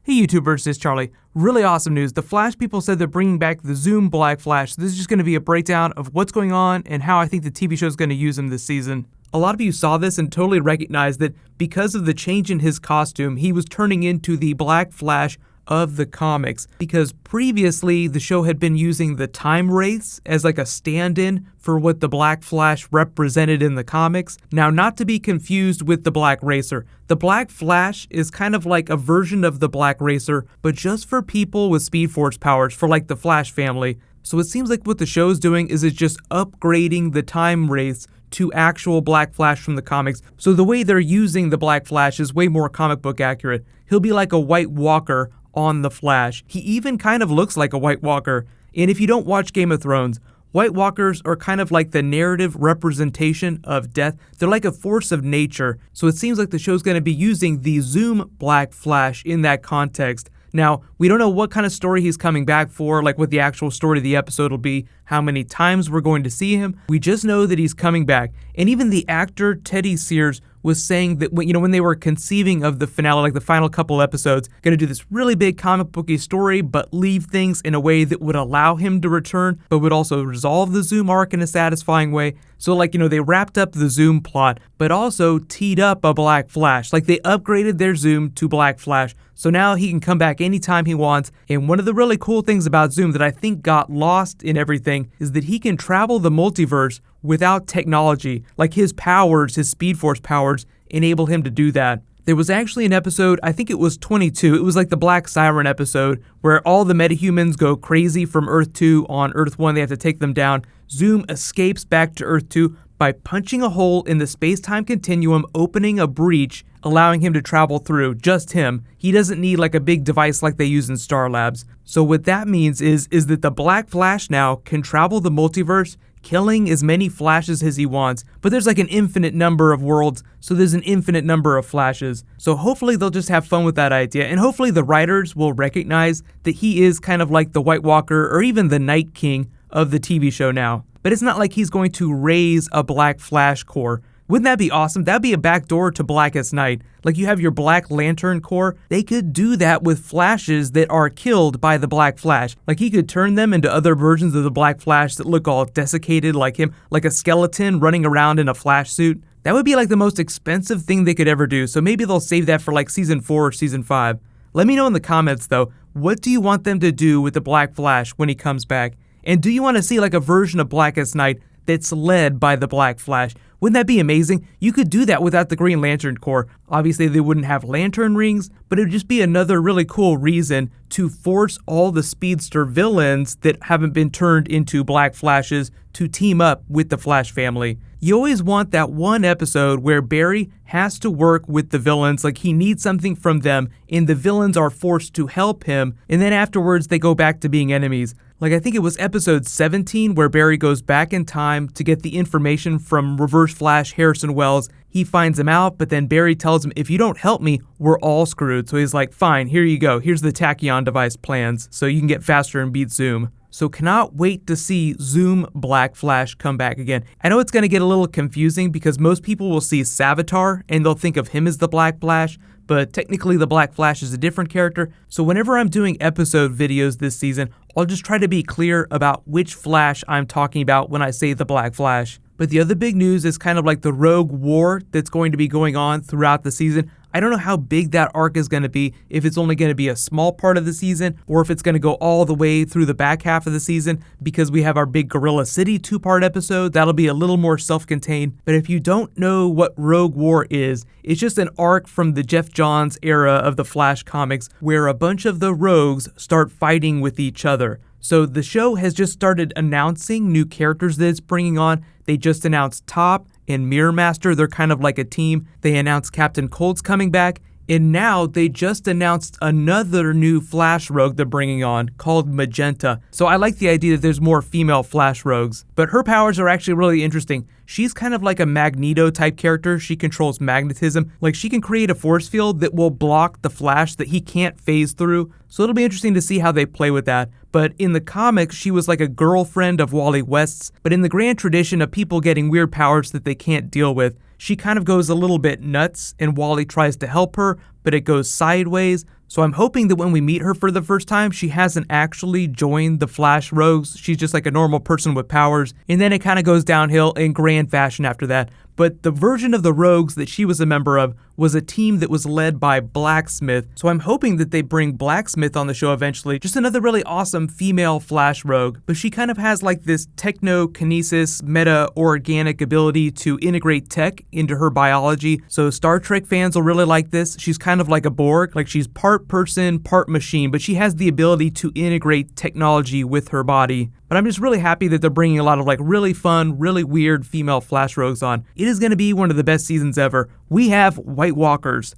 Hey YouTubers, it's Charlie. Really awesome news. The Flash people said they're bringing back the Zoom Black Flash. This is just going to be a breakdown of what's going on and how I think the TV show is going to use him this season. A lot of you saw this and totally recognized that because of the change in his costume, he was turning into the Black Flash of the comics, because previously the show had been using the Time Wraiths as like a stand-in for what the Black Flash represented in the comics. Now, not to be confused with the Black Racer. The Black Flash is kind of like a version of the Black Racer, but just for people with Speed Force powers, for like the Flash family. So it seems like what the show's doing is it's just upgrading the Time Wraiths to actual Black Flash from the comics. So the way they're using the Black Flash is way more comic book accurate. He'll be like a White Walker on the Flash. He even kind of looks like a White Walker. And if you don't watch Game of Thrones, White Walkers are kind of like the narrative representation of death. They're like a force of nature. So it seems like the show's going to be using the Zoom Black Flash in that context. Now, we don't know what kind of story he's coming back for, like what the actual story of the episode will be, how many times we're going to see him. We just know that he's coming back. And even the actor Teddy Sears was saying that when they were conceiving of the finale, like the final couple episodes, going to do this really big comic booky story, but leave things in a way that would allow him to return, but would also resolve the Zoom arc in a satisfying way. So they wrapped up the Zoom plot, but also teed up a Black Flash. Like they upgraded their Zoom to Black Flash. So now he can come back anytime he wants. And one of the really cool things about Zoom that I think got lost in everything is that he can travel the multiverse without technology. Like his powers, his Speed Force powers, enable him to do that. There was actually an episode, I think it was 22, it was like the Black Siren episode, where all the metahumans go crazy from Earth 2 on Earth 1, they have to take them down. Zoom escapes back to Earth 2 by punching a hole in the space-time continuum, opening a breach, allowing him to travel through, just him. He doesn't need like a big device like they use in Star Labs. So what that means is that the Black Flash now can travel the multiverse, killing as many Flashes as he wants, but there's like an infinite number of worlds, so there's an infinite number of Flashes. So hopefully they'll just have fun with that idea, and hopefully the writers will recognize that he is kind of like the White Walker or even the Night King of the TV show now. But it's not like he's going to raise a Black Flash Corps. Wouldn't that be awesome? That'd be a backdoor to Blackest Night. Like you have your Black Lantern Corps, they could do that with Flashes that are killed by the Black Flash. Like he could turn them into other versions of the Black Flash that look all desiccated like him, like a skeleton running around in a Flash suit. That would be like the most expensive thing they could ever do, so maybe they'll save that for like season 4 or season 5. Let me know in the comments though, what do you want them to do with the Black Flash when he comes back? And do you want to see like a version of Blackest Night that's led by the Black Flash? Wouldn't that be amazing? You could do that without the Green Lantern Corps. Obviously, they wouldn't have lantern rings, but it would just be another really cool reason to force all the speedster villains that haven't been turned into Black Flashes to team up with the Flash family. You always want that one episode where Barry has to work with the villains, like he needs something from them, and the villains are forced to help him, and then afterwards they go back to being enemies. Like I think it was episode 17 where Barry goes back in time to get the information from Reverse Flash Harrison Wells. He finds him out, but then Barry tells him, if you don't help me, we're all screwed. So he's like, fine, here you go. Here's the Tachyon device plans so you can get faster and beat Zoom. So cannot wait to see Zoom Black Flash come back again. I know it's going to get a little confusing because most people will see Savitar and they'll think of him as the Black Flash, but technically the Black Flash is a different character. So whenever I'm doing episode videos this season, I'll just try to be clear about which Flash I'm talking about when I say the Black Flash. But the other big news is kind of like the Rogue War that's going to be going on throughout the season. I don't know how big that arc is going to be, if it's only going to be a small part of the season, or if it's going to go all the way through the back half of the season, because we have our big Gorilla City 2-part episode. That'll be a little more self-contained. But if you don't know what Rogue War is, it's just an arc from the Geoff Johns era of the Flash comics, where a bunch of the rogues start fighting with each other. So the show has just started announcing new characters that it's bringing on. They just announced Top and Mirror Master. They're kind of like a team. They announced Captain Cold's coming back. And now they just announced another new Flash rogue they're bringing on called Magenta. So I like the idea that there's more female Flash rogues. But her powers are actually really interesting. She's kind of like a Magneto type character. She controls magnetism. Like she can create a force field that will block the Flash that he can't phase through. So it'll be interesting to see how they play with that. But in the comics, she was like a girlfriend of Wally West's. But in the grand tradition of people getting weird powers that they can't deal with, she kind of goes a little bit nuts and Wally tries to help her, but it goes sideways. So I'm hoping that when we meet her for the first time, she hasn't actually joined the Flash Rogues. She's just like a normal person with powers. And then it kind of goes downhill in grand fashion after that. But the version of the Rogues that she was a member of was a team that was led by Blacksmith. So I'm hoping that they bring Blacksmith on the show eventually. Just another really awesome female Flash Rogue. But she kind of has like this technokinesis, meta-organic ability to integrate tech into her biology. So Star Trek fans will really like this. She's kind of like a Borg. Like she's part person, part machine. But she has the ability to integrate technology with her body. But I'm just really happy that they're bringing a lot of like really fun, really weird female Flash Rogues on. It is going to be one of the best seasons ever. We have White Walkers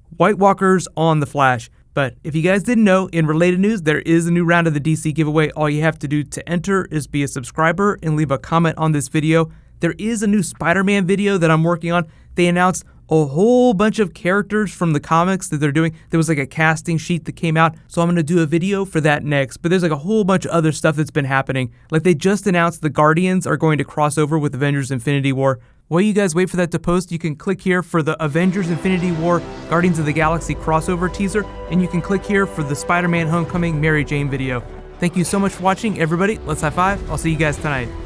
on The Flash. But if you guys didn't know, in related news, there is a new round of the DC giveaway. All you have to do to enter is be a subscriber and leave a comment on this video. There is a new Spider-Man video that I'm working on. They announced a whole bunch of characters from the comics that they're doing. There was like a casting sheet that came out, so I'm going to do a video for that next. But there's like a whole bunch of other stuff that's been happening. Like they just announced the Guardians are going to cross over with Avengers Infinity War. While you guys wait for that to post, you can click here for the Avengers Infinity War Guardians of the Galaxy crossover teaser, and you can click here for the Spider-Man Homecoming Mary Jane video. Thank you so much for watching, everybody. Let's high five. I'll see you guys tonight.